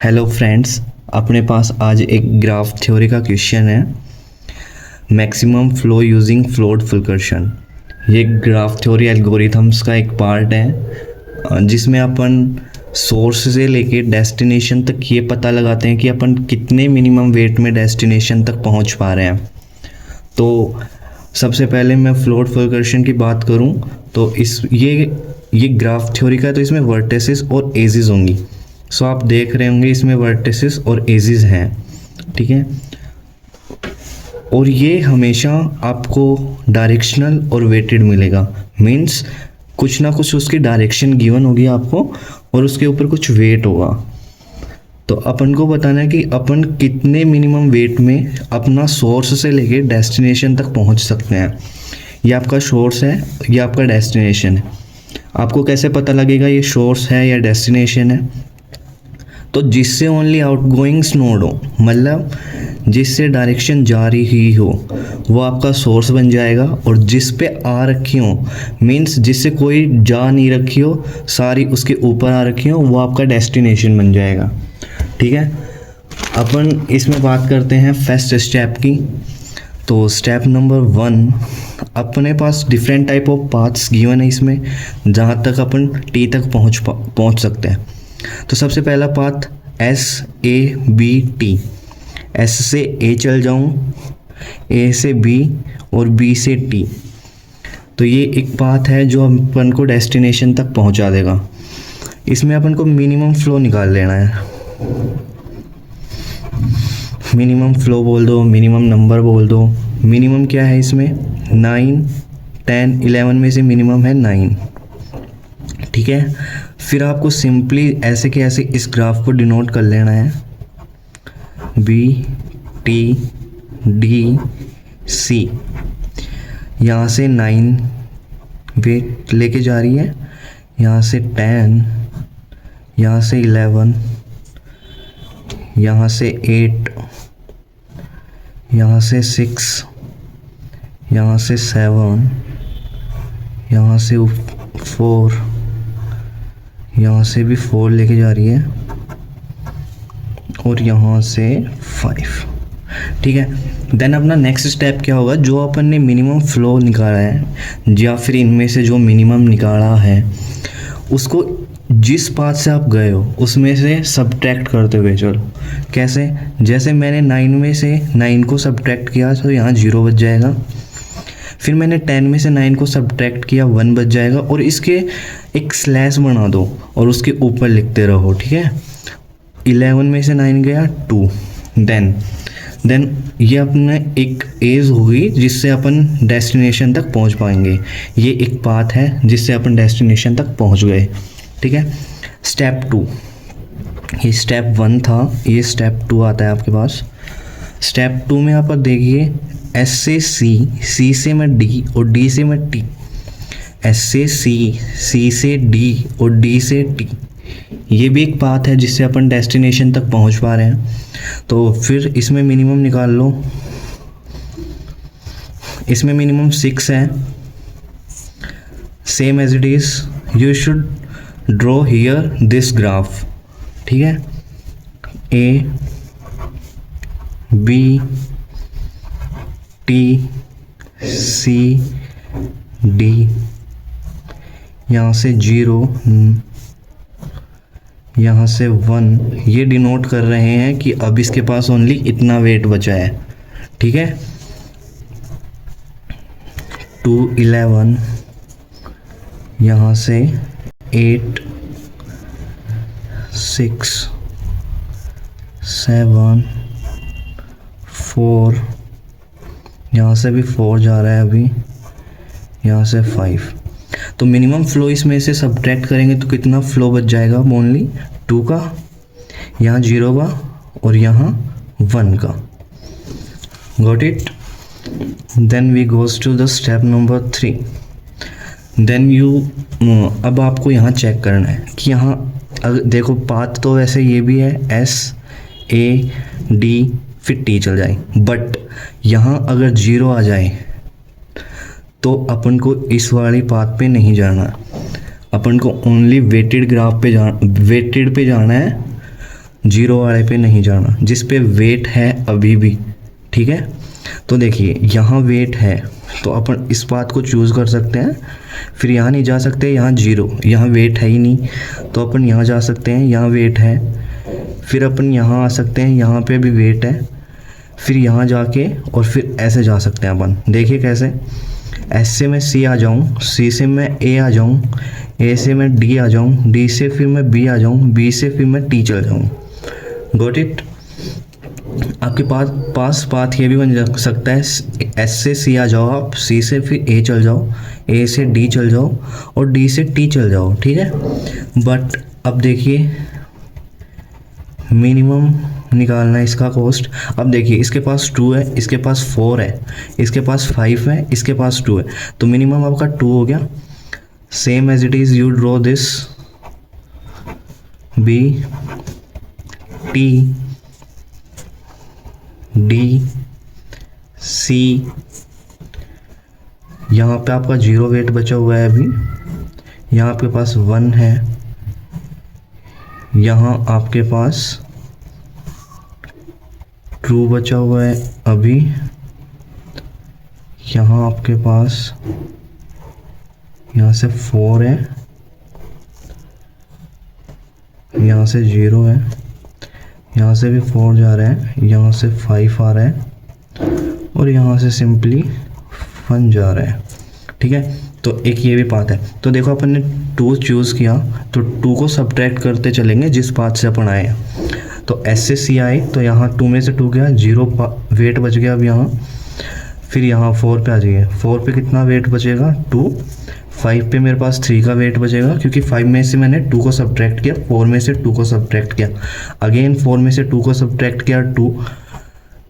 Hello friends, अपने पास आज एक ग्राफ थ्योरी का क्वेश्चन है। Maximum flow using Ford Fulkerson. ये ग्राफ थ्योरी एल्गोरिथम्स का एक पार्ट है जिसमें अपन सोर्स से लेके डेस्टिनेशन तक ये पता लगाते हैं कि अपन कितने मिनिमम वेट में डेस्टिनेशन तक पहुंच पा रहे हैं। तो सबसे पहले मैं फ्लोट फुलकर्शन की बात करूं तो ये ग्राफ थ्योरी का, तो इसमें वर्टिसेस और एजेस होंगी। सो आप देख रहे होंगे इसमें वर्टिसेस और एजेस हैं, ठीक है। और ये हमेशा आपको डायरेक्शनल और वेटेड मिलेगा। मीन्स कुछ ना कुछ उसकी डायरेक्शन गिवन होगी आपको और उसके ऊपर कुछ वेट होगा। तो अपन को बताना है कि अपन कितने मिनिमम वेट में अपना सोर्स से लेके डेस्टिनेशन तक पहुंच सकते हैं। ये आपका सोर्स है, ये आपका डेस्टिनेशन है। आपको कैसे पता लगेगा ये सोर्स है या डेस्टिनेशन है? तो जिससे ओनली आउटगोइंग्स नोड हो, मतलब जिससे डायरेक्शन जारी ही हो, वो आपका सोर्स बन जाएगा। और जिस पे आ रखी हो, मीन्स जिससे कोई जा नहीं रखी हो, सारी उसके ऊपर आ रखी हो, वो आपका डेस्टिनेशन बन जाएगा, ठीक है। अपन इसमें बात करते हैं फर्स्ट स्टेप की। तो स्टेप नंबर 1, अपने पास different type of paths given है इसमें, जहाँ तक अपन टी तक पहुँच सकते हैं। तो सबसे पहला पाथ SABT। एस से ए चल जाऊँ, ए से बी और बी से टी। तो ये एक पाथ है जो अपन को डेस्टिनेशन तक पहुंचा देगा। इसमें अपन को मिनिमम फ्लो निकाल लेना है। मिनिमम फ्लो बोल दो, मिनिमम नंबर बोल दो। मिनिमम क्या है इसमें? 9, 10, 11 में से मिनिमम है 9, ठीक है। फिर आपको सिंपली ऐसे के ऐसे इस ग्राफ को डिनोट कर लेना है। BTDC। यहाँ से 9 वेट लेके जा रही है, यहाँ से 10, यहाँ से 11, यहाँ से 8, यहाँ से 6, यहाँ से 7, यहाँ से 4, यहाँ से भी 4 लेके जा रही है और यहाँ से 5, ठीक है। देन अपना नेक्स्ट स्टेप क्या होगा? जो अपन ने मिनिमम फ्लो निकाला है या फिर इनमें से जो मिनिमम निकाला है, उसको जिस पाथ से आप गए हो उसमें से सब्ट्रैक्ट करते हुए चलो। कैसे? जैसे मैंने 9 में से 9 को सब्ट्रैक्ट किया तो यहाँ 0 बच जाएगा। फिर मैंने 10 में से 9 को सब्ट्रैक्ट किया, 1 बच जाएगा। और इसके एक स्लैश बना दो और उसके ऊपर लिखते रहो, ठीक है। 11 में से 9 गया 2। देन ये अपने एक एज होगी जिससे अपन डेस्टिनेशन तक पहुंच पाएंगे। ये एक पाथ है जिससे अपन डेस्टिनेशन तक पहुंच गए, ठीक है। स्टेप 2, ये स्टेप 1 था, ये स्टेप 2 आता है आपके पास। स्टेप 2 में आप देखिए S से C, C से मैं D और D से मैं T। S से C, C से D और D से T। ये भी एक पाथ है जिससे अपन डेस्टिनेशन तक पहुंच पा रहे हैं। तो फिर इसमें मिनिमम निकाल लो। इसमें मिनिमम 6 है। Same as it is you should draw here this graph, ठीक है। A B T C D, यहाँ से 0, यहाँ से 1। ये डिनोट कर रहे हैं कि अब इसके पास ओनली इतना वेट बचा है, ठीक है। 2, 11, यहाँ से 8, 6, 7, 4, यहाँ से भी 4 जा रहा है अभी, यहाँ से 5। तो मिनिमम फ्लो इसमें से सब्ट्रैक्ट करेंगे तो कितना फ्लो बच जाएगा? ओनली 2 का, यहाँ 0 का और यहाँ 1 का। Got it? Then we goes to the step number 3। Then अब आपको यहाँ चेक करना है कि यहाँ देखो पाथ तो वैसे ये भी है SAD फिर T चल जाए, बट यहाँ अगर 0 आ जाए तो अपन को इस वाली पाथ पे नहीं जाना। अपन को ओनली वेटेड ग्राफ पे वेटेड पे जाना है। जीरो वाले पे नहीं जाना, जिस पे वेट है अभी भी, ठीक है। तो देखिए यहाँ वेट है तो अपन इस बात को चूज़ कर सकते हैं, फिर यहाँ नहीं जा सकते, यहाँ जीरो, यहाँ वेट है ही नहीं तो अपन यहाँ जा सकते हैं, यहाँ वेट है, फिर अपन यहाँ आ सकते हैं, यहाँ पे भी वेट है, फिर यहाँ जाके और फिर ऐसे जा सकते हैं अपन। देखिए कैसे, एस से मैं सी आ जाऊँ, सी से मैं ए आ जाऊँ, ए से मैं डी आ जाऊँ, डी से फिर मैं बी आ जाऊँ, बी से फिर मैं टी चल जाऊँ। Got it. आपके पास पाथ ये भी बन जा सकता है, एस से सी आ जाओ आप, सी से फिर ए चल जाओ, ए से डी चल जाओ और डी से टी चल जाओ, ठीक है। बट अब देखिए मिनिमम निकालना है इसका कॉस्ट। अब देखिए इसके पास 2 है, इसके पास 4 है, इसके पास 5 है, इसके पास 2 है, तो मिनिमम आपका 2 हो गया। Same as it is you draw this B T D C, यहाँ पे आपका 0 वेट बचा हुआ है अभी, यहाँ आपके पास 1 है, यहाँ आपके पास 2 बचा हुआ है अभी, यहाँ आपके पास यहाँ से 4 है, यहाँ से 0 है, यहाँ से भी 4 जा रहा है, यहाँ से 5 आ रहा है और यहाँ से सिंपली 1 जा रहा है, ठीक है। तो एक ये भी पाथ है। तो देखो अपन ने 2 चूज़ किया तो 2 को सब्ट्रैक्ट करते चलेंगे जिस पाथ से अपन आए हैं। तो एस से सी आए तो यहाँ 2 में से 2 गया, 0 वेट बच गया अब यहाँ, फिर यहाँ 4 पे आ जाइए, 4 पे कितना वेट बचेगा 2, 5 पे मेरे पास 3 का वेट बचेगा क्योंकि 5 में से मैंने 2 को सब्ट्रैक्ट किया, 4 में से 2 को सब्ट्रैक्ट किया, अगेन 4 में से 2 को सब्ट्रैक्ट किया,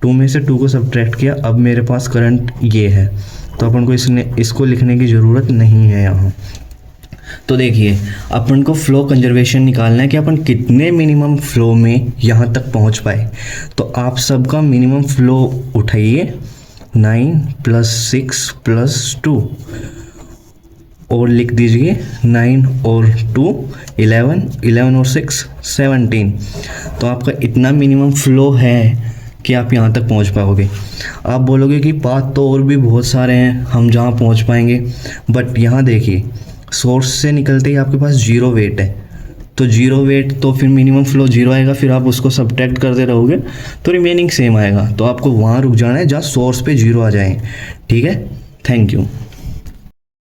2 में से 2 को सब्ट्रैक्ट किया, अब मेरे पास करंट ये है तो अपन को इसको लिखने की ज़रूरत नहीं है यहाँ। तो देखिए अपन को फ्लो कंजर्वेशन निकालना है कि अपन कितने मिनिमम फ्लो में यहाँ तक पहुँच पाए। तो आप सबका मिनिमम फ्लो उठाइए, 9 + 6 + 2 और लिख दीजिए 9 और 2 11, 11 और 6 17। तो आपका इतना मिनिमम फ्लो है कि आप यहाँ तक पहुँच पाओगे। आप बोलोगे कि पाथ तो और भी बहुत सारे हैं हम जहाँ पहुँच पाएंगे, बट यहाँ देखिए सोर्स से निकलते ही आपके पास 0 वेट है, तो 0 वेट तो फिर मिनिमम फ्लो 0 आएगा, फिर आप उसको सब्ट्रैक्ट करते रहोगे तो रिमेनिंग सेम आएगा। तो आपको वहाँ रुक जाना है जहाँ सोर्स पे 0 आ जाए, ठीक है। Thank you.